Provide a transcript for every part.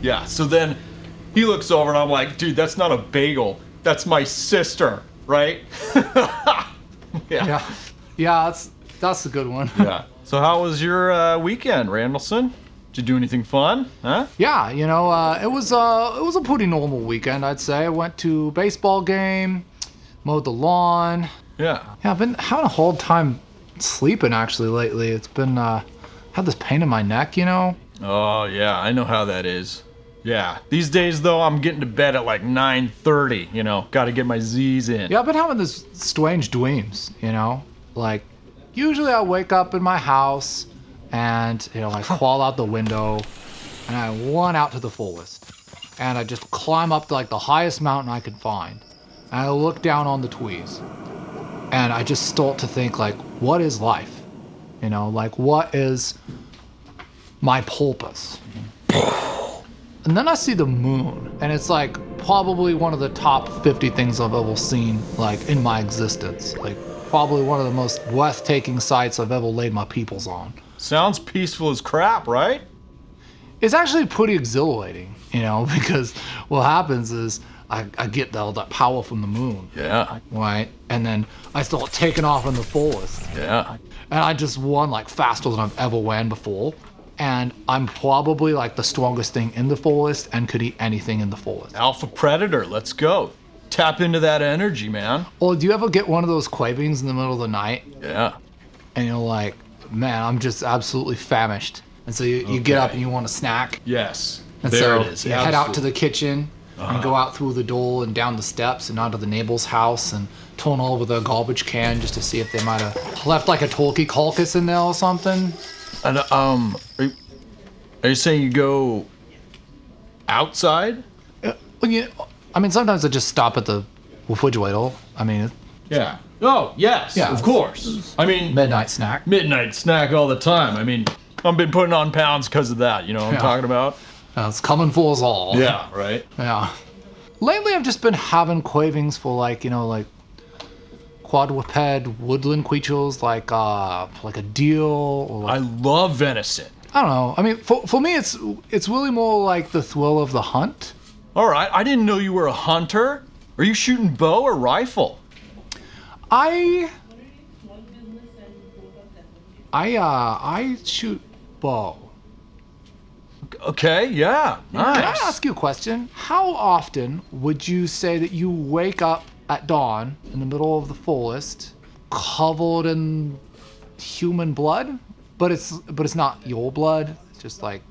Yeah, so then he looks over and I'm like, dude, that's not a bagel. That's my sister, right? Yeah, that's a good one. Yeah. So how was your weekend, Randallson? Did you do anything fun? Huh? Yeah, it was a pretty normal weekend, I'd say. I went to a baseball game, mowed the lawn. Yeah. Yeah, I've been having a hard time sleeping actually lately. It's been had this pain in my neck, Oh, yeah, I know how that is. Yeah. These days, though, I'm getting to bed at like 9:30, Got to get my Z's in. Yeah, I've been having this strange dreams, Like, usually I wake up in my house and, I crawl out the window and I run out to the forest. And I just climb up to, like, the highest mountain I could find. And I look down on the trees. And I just start to think, like, what is life? Like, what is my purpose? And then I see the moon, and it's like probably one of the top 50 things I've ever seen, like, in my existence. Like, probably one of the most breathtaking sights I've ever laid my peoples on. Sounds peaceful as crap, right? It's actually pretty exhilarating, because what happens is I get all that power from the moon. Yeah. Right? And then I start taking off in the forest. Yeah. And I just run, like, faster than I've ever ran before. And I'm probably, like, the strongest thing in the forest and could eat anything in the forest. Alpha predator, let's go. Tap into that energy, man. Or do you ever get one of those cravings in the middle of the night? Yeah. And you're like, man, I'm just absolutely famished. And so you get up and you want a snack. Yes. And there so it is. you head out to the kitchen and go out through the door and down the steps and onto the neighbor's house and turn over the garbage can just to see if they might have left, like, a turkey carcass in there or something. And are you saying you go outside? Sometimes I just stop at the refrigerator. Yeah. Oh, yes. Yeah. Of course. Midnight snack. Midnight snack all the time. I've been putting on pounds because of that. You know what I'm talking about? It's coming for us all. Yeah. Right. Yeah. Lately, I've just been having cravings for, like, quadruped woodland creatures, like a deer or, like, I love venison. I don't know. For me, it's really more like the thrill of the hunt. All right. I didn't know you were a hunter. Are you shooting bow or rifle? I shoot bow. Okay. Yeah. Nice. Can I ask you a question? How often would you say that you wake up at dawn in the middle of the forest, covered in human blood? But it's not your blood. It's just like...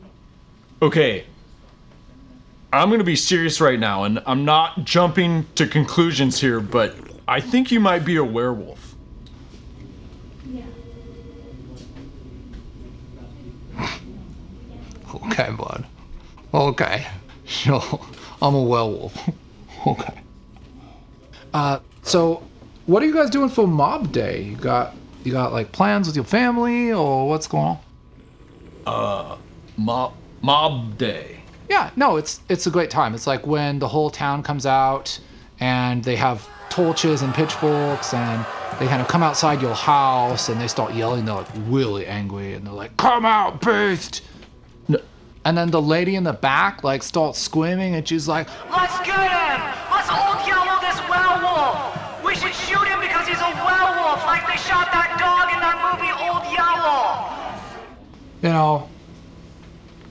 Okay. I'm going to be serious right now, and I'm not jumping to conclusions here, but I think you might be a werewolf. Yeah. Okay, bud. Okay. Sure. I'm a werewolf. Okay. So what are you guys doing for Mob Day? You got like plans with your family or what's going on? Mob Day. Yeah, no, it's a great time. It's like when the whole town comes out and they have torches and pitchforks and they kind of come outside your house and they start yelling. They're, like, really angry and they're like, "Come out, beast!" No. And then the lady in the back, like, starts screaming and she's like, Let's get him! Let's old yellow this werewolf! We should shoot him because he's a werewolf, like they shot that dog in that movie Old Yellow!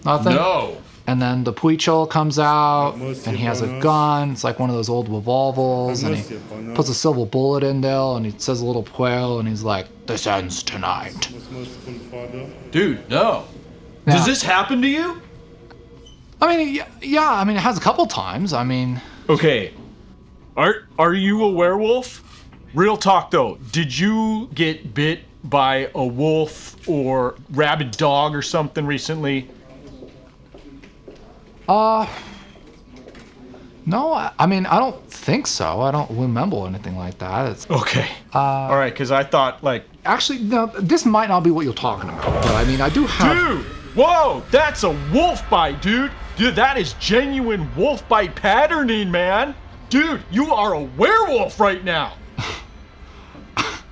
Nothing. No. And then the preacher comes out and he has a gun. It's like one of those old revolvers and he puts a silver bullet in there and he says a little prayer and he's like, "This ends tonight." Dude, no. Yeah. Does this happen to you? Yeah, it has a couple times. Okay. Are you a werewolf? Real talk though, did you get bit by a wolf or rabid dog or something recently? No, I don't think so. I don't remember anything like that. It's Okay. All right, because I thought, like... actually, no, this might not be what you're talking about, but I do have... Dude! Whoa! That's a wolf bite, dude! Dude, that is genuine wolf bite patterning, man! Dude, you are a werewolf right now!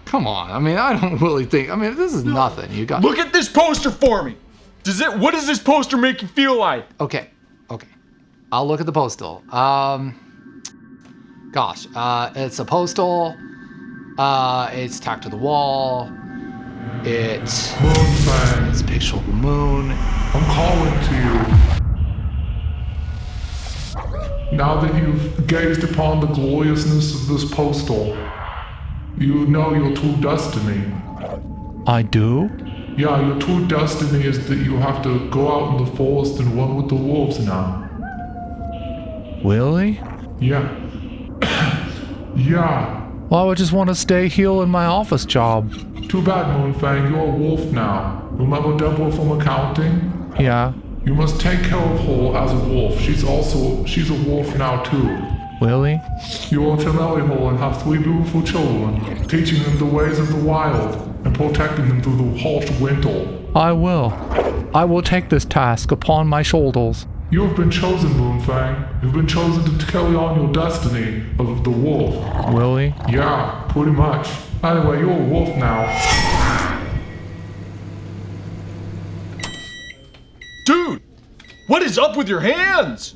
Come on, I don't really think... this is nothing. You got... Look at this poster for me! What does this poster make you feel like? Okay. I'll look at the postal. It's a postal. It's tacked to the wall. It's a picture of the moon. I'm calling to you. Now that you've gazed upon the gloriousness of this postal, you know your true destiny. I do? Yeah, your true destiny is that you have to go out in the forest and run with the wolves now. Really? Yeah. Yeah. Well, I would just want to stay here in my office job. Too bad, Moonfang, you're a wolf now. Remember Deborah from accounting? Yeah. You must take care of her as a wolf. She's a wolf now too. Really? You are to marry her and have 3 beautiful children, teaching them the ways of the wild and protecting them through the harsh winter. I will. I will take this task upon my shoulders. You have been chosen, Moonfang. You've been chosen to carry on your destiny of the wolf. Really? Yeah, pretty much. Anyway, you're a wolf now. Dude, what is up with your hands?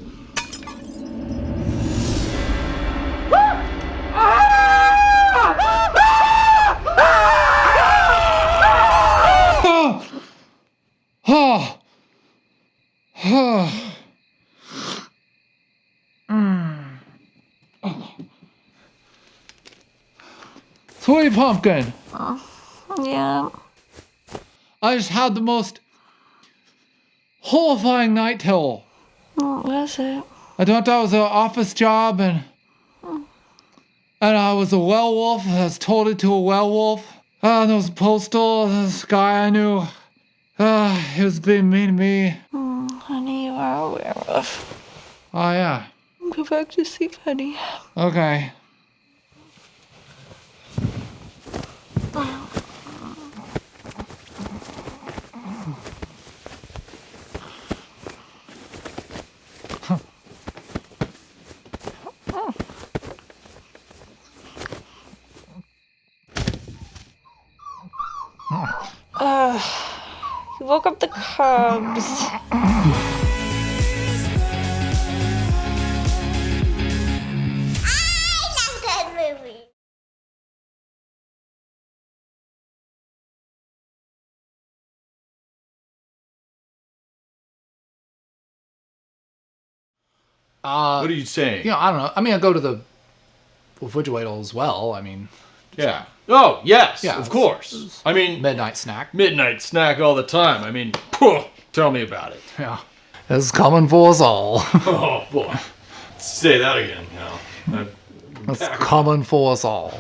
Sweet pumpkin. Yeah. I just had the most horrifying night terror. What was it? I thought that was an office job and I was a werewolf. I was told it to a werewolf. And there was a postal. This guy I knew. He was being mean to me. Honey, you are a werewolf. Oh yeah. Go back to sleep, honey. Okay. You woke up the cubs. What are you saying? You know, I don't know. I mean, I go to the refrigerator as well. I mean, Yeah. Oh, yes, Yeah, of course. I mean, midnight snack. midnight snack all the time. I mean, phew, tell me about it. Yeah. It's coming for us all. Oh, boy. Say that again, you know. It's coming for us all.